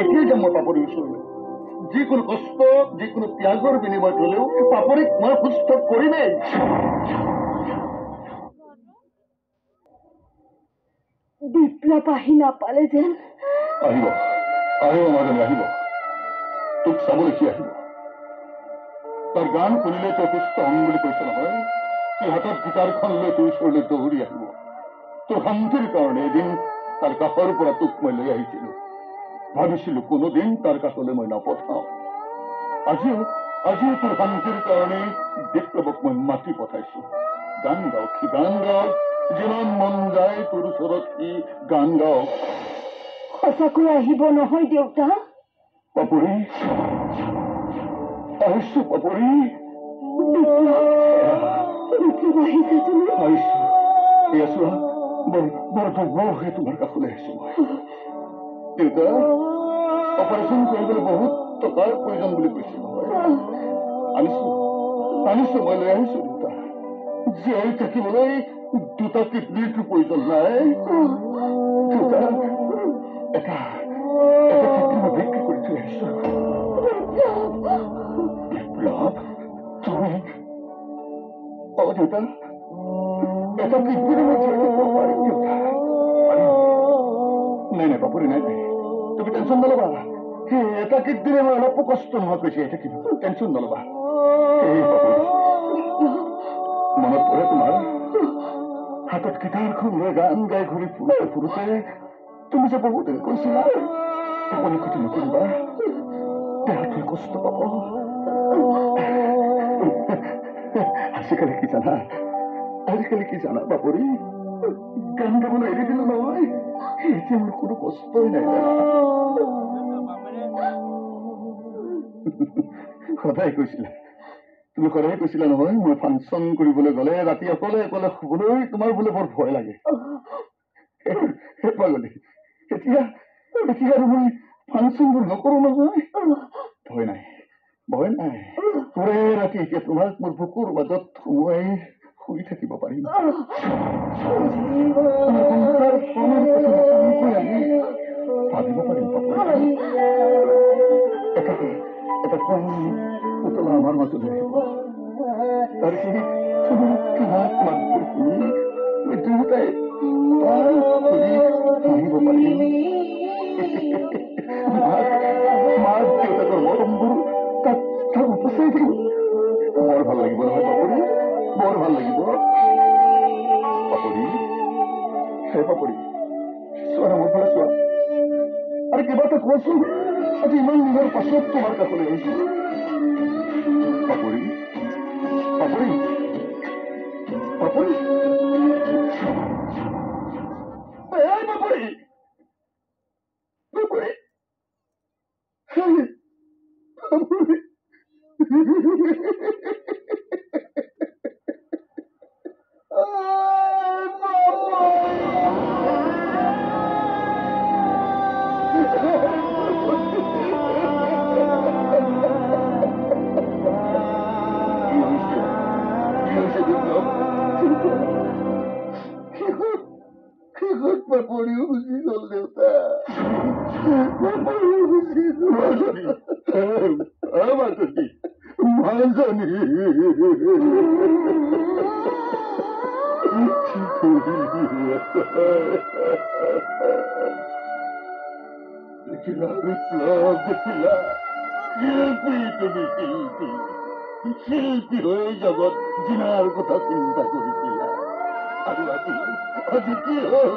এটাই যে মই পাপৰি বিষয় যিকোনো কষ্ট যিকোনো ত্যাগৰ বিনিময়ত হলেও পাপৰিক মই সুস্থ কৰিমেই। বিপ্লৱ আহি নাপালে যেন। আহিব আহিব মাজনী আহিব, তোক চাবলৈ সি আহিব। তাৰ গান শুনিলে তই সুস্থ হম বুলি কৈছে নহয়। সি হাতত গীটাৰখন লৈ তোৰ ওচৰলৈ দৌৰি আহিব। তোৰ শান্তিৰ কাৰণে এদিন তাৰ কাষৰ পৰা তোক মই লৈ আহিছিলো। ভাবিছিলো কোনোদিন তাৰ কাষলৈ মই নপঠাও। আজিও তোৰ শান্তিৰ কাৰণে বিপ্লৱক মই মাতি পঠাইছো। গান গাওক, সি গান গাওক, যিমান মন যায় তোৰ ওচৰত সি গান গাওক। সঁচাকৈ আহিব নহয় দেউতা? পাপৰি আহিছো, পাপৰি আহিছে তুমি? আহিছো, এয়া চোৱা বৰ দুৰ্বলহে তোমাৰ কাষলৈ আহিছো মই। দেউতা অপাৰেশ্যন কৰিবলৈ বহুত টকাৰ প্ৰয়োজন বুলি কৈছে নহয়। আনিছো মই লৈ আহিছো দেউতা। জীয়াই থাকিবলৈ দুটা কিডনীৰ প্ৰয়োজন নাই দেউতা। এটা কিডনী মই বিক্ৰী কৰি থৈ আহিছো। বিপ্লৱ তুমি? দেউতা এটা কিডনী মই জীয়াই থাকিব পাৰিম দেউতা, পাৰিম। নাই পাপৰি নাই, তুমি টেনশ্যন নলবা। এটা কিডনী মই অলপো কষ্ট নোহোৱাকৈ জীয়াই থাকিম, টেনশ্যন নলবা। মনত পৰে তোমাৰ হাতত গীটাৰখন লৈ গান গাই ঘূৰি ফুৰোতে তুমি যে বহুত কৈছিলা টোপনি ক্ষতি নকৰিবা, দেহটোৱে কষ্ট পাব। আজিকালি কি জানা বাপৰি? গান গাবলৈ এৰি দিলো নহয়, এতিয়া মোৰ কোনো কষ্টই নাই। তুমি সদায় কৈছিলা নহয় মই ফাংচন কৰিবলৈ গলে ৰাতি অকলে শুবলৈ তোমাৰ বোলে বৰ ভয় লাগে। পাগলী, এতিয়া আৰু মই ফাংচনবোৰ নকৰো নহয়। ভয় নাই পুৰে ৰাতি এতিয়া তোমাক মোৰ বুকুৰ মাজত সোমাই শুই থাকিব পাৰিম। ভাবিব পাৰিম এটা কম পুতলা আমাৰ মাজলৈ আহিব। তাৰ সেই মাতবোৰ শুনি দুয়োটাই হাঁহিব পাৰিম। মাক দেউতাকৰ মৰমবোৰ তাক উপচাই দিম। বৰ ভাল লাগিব নহয় পাপৰি, বৰ ভাল লাগিব। পাপৰি চোৱা মোৰ ফালে চোৱা। আৰে কিবা এটা কোৱাচোন, আজি ইমান দিনৰ পাছত তোমাৰ কাষলৈ আহিছো। পাপৰি পাপৰি পাপৰি পাপৰি পাপৰি পড়িও খুশি গল দেউতা, পড়িও খুশি মাজনী দেখিলা বিপ্লব, দেখিলা শিল্পী তুমি, শিল্পী হয়ে জগৎ জিনার কথা চিন্তা করেছিলা। আৰু আজি কি হল?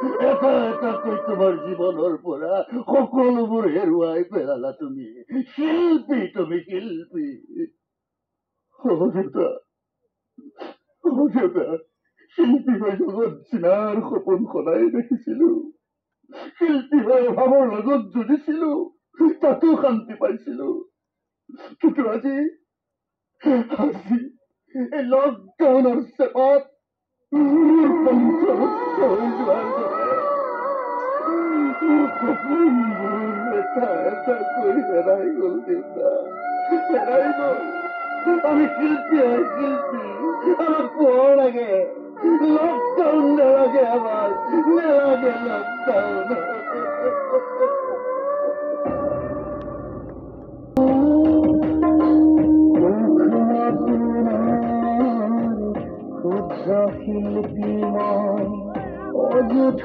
এটাকৈ তোমাৰ জীৱনৰ পৰা সকলোবোৰ হেৰুৱাই পেলালা তুমি। শিল্পী তুমি, শিল্পী। দেউতা শিল্পী হৈ জগৎ জিনাৰ সপোন সদায় দেখিছিলো। শিল্পী হৈ অভাৱৰ লগত যুঁজিছিলো, তাতো শান্তি পাইছিলো। কিন্তু আজি এই লকডাউনৰ চেপাত হেৰাই গল দেউতা, হেৰাই গল। আমি শিল্পী হয়, শিল্পী আমাৰ পোহৰ লাগে। লকডাউন নালাগে আমাৰ, নালাগে লকডাউন। শিল্পীময় অযথ